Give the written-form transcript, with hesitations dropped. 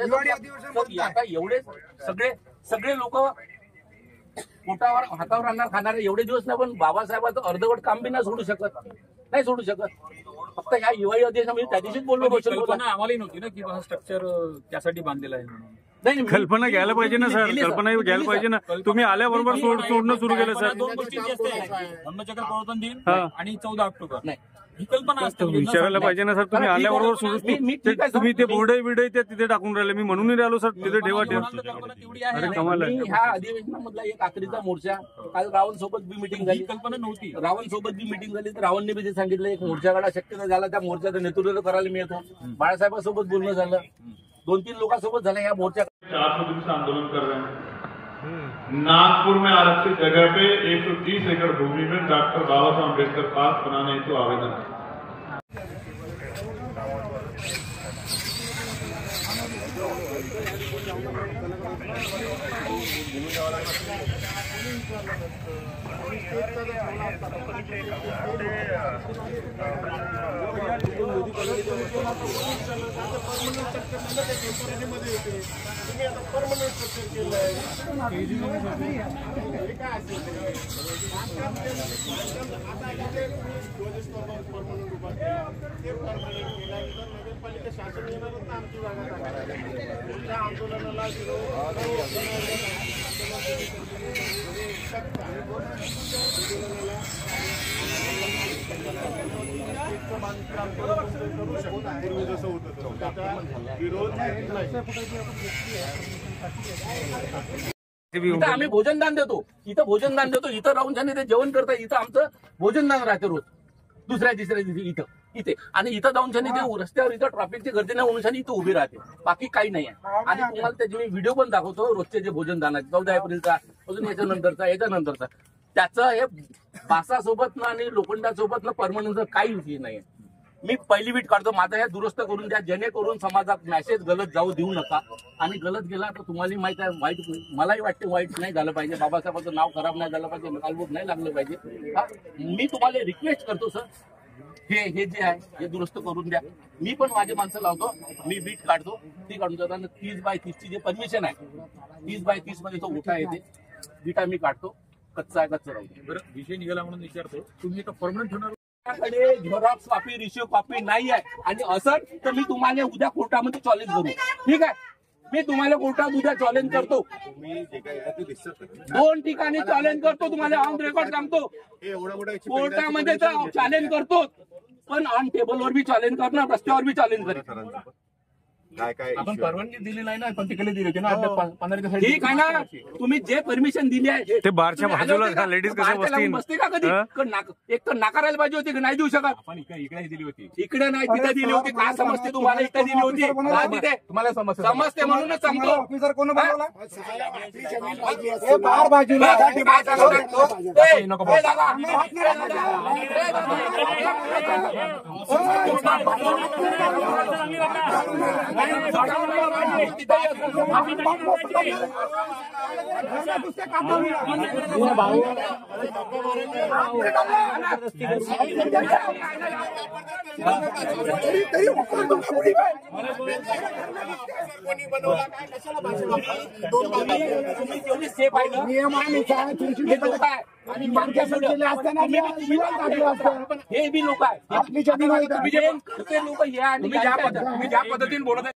आता एवढे सगळे लोक पोटावर हातावर आणणार खाणारे एवढे दिवस नाही, पण बाबासाहेबांचं अर्धवट काम बी नाही सोडू शकत. फक्त ह्या हिवाळी अधिवेशनामध्ये त्या दिवशीच बोललो. आम्हालाही नव्हती ना की स्ट्रक्चर त्यासाठी बांधलेलं आहे म्हणून. नाही, कल्पना घ्यायला पाहिजे ना सर, कल्पना घ्यायला पाहिजे ना. तुम्ही आल्याबरोबर सोडणं सुरू केलं सर. 2 गोष्टी धम्मचक्र प्रवर्तन दिन आणि 14 ऑक्टोबर नाही ही कल्पना असते. विचारायला पाहिजे ना सर, तुम्ही आल्याबरोबर सोडून तुम्ही ते बोर्डे ते तिथे टाकून राहिले. मी म्हणून राहिलो सर तिथे ठेवा. अरे कमाल आहे. ह्या अधिवेशनामधला एक आखरीचा मोर्चा काल रावण सोबत बी मिटिंग झाली. कल्पना नव्हती. रावण सोबत बी मिटिंग झाली तर रावणने बी सांगितलं एक मोर्चा काढा. शक्यता झाला त्या मोर्चाचं नेतृत्व करायला मिळतं. बाळासाहेबांसोबत बोलणं झालं. 2-3 लोकांसोबत झालं या मोर्चा. 400 दिन से आंदोलन कर रहे हैं। नागपुर में आरक्षित जगह पे 130 एकड़ भूमि में डॉक्टर बाबा साहब अम्बेडकर पार्क बनाने हेतु आवेदन है। इथं आम्ही भोजनदान देतो. इथं राहून ते जेवण करतात. इथं आमचं भोजनदान राहते रोज दुसऱ्या तिसऱ्या दिवशी इथे आणि इथं जाऊन ते रस्त्यावर इथं ट्रॅफिकची गर्दी नाही म्हणून इथं उभी राहते. बाकी काही नाही आहे. आणि तुम्हाला त्याचे मी व्हिडिओ पण दाखवतो रोजचे जे भोजनदानाचे 14 एप्रिलचा अजून याच्यानंतरचा त्याचं हे बासासोबत आणि लोखंडासोबत परमनंट काही विषय नाही. मी पहिली बीट काढतो. माझा हे दुरुस्त करून द्या जेणेकरून समाजात मेसेज गलत जाऊ देऊ नका. आणि गलत गेला तर तुम्हाला माहिती आहे वाईट, मलाही वाटते वाईट नाही झालं पाहिजे. बाबासाहेबांचं नाव खराब नाही झालं पाहिजे. नकालबोट नाही लागलं पाहिजे. मी तुम्हाला रिक्वेस्ट करतो सर, हे जे आहे हे दुरुस्त करून द्या. मी पण माझे माणसं लावतो. मी बीट काढतो. ती काढून जाताना 30x30 ची जे परमिशन आहे 30x30 मध्ये तो उठा येते. बीटा मी काढतो. कच्चा राहतो. बरं विषय निघाला म्हणून विचारतो, तुम्ही तर परमनंट होणार? कडे झेरॉक्स कॉपी रिसिव्ह कॉपी नाही आहे आणि असं तर मी तुम्हाला उद्या कोर्टामध्ये चॅलेंज करू. ठीक आहे, मी तुम्हाला कोर्टात उद्या चॅलेंज करतो. 2 ठिकाणी चॅलेंज करतो. तुम्हाला ऑन रेकॉर्ड सांगतो. कोर्टामध्ये तर चॅलेंज करतो, पण ऑन टेबलवर बी चॅलेंज करणार, रस्त्यावर बी चॅलेंज करेल. आपण परवानगी दिली नाही ना, पण तिकडे दिली होती ना 15 दिवसासाठी. ठीक आहे ना, तुम्ही जे परमिशन दिली आहे ते बारच्या बाजूला लेडीज कसं बसते का कधी? एक तर नाकारायला पाहिजे होती की नाही देऊ शकत. आपण इकडे दिली होती. इकडे नाही तिथे दिली होती. काय समजते तुम्हाला? इथे दिली होती तिथे तुम्हाला समजते म्हणूनच सांगतो. ऑफिसर कोण बोलवला? सेफ आहे ना हे बी लोक आहे. लोक हे आणि ज्या पद्धतीने बोलत आहे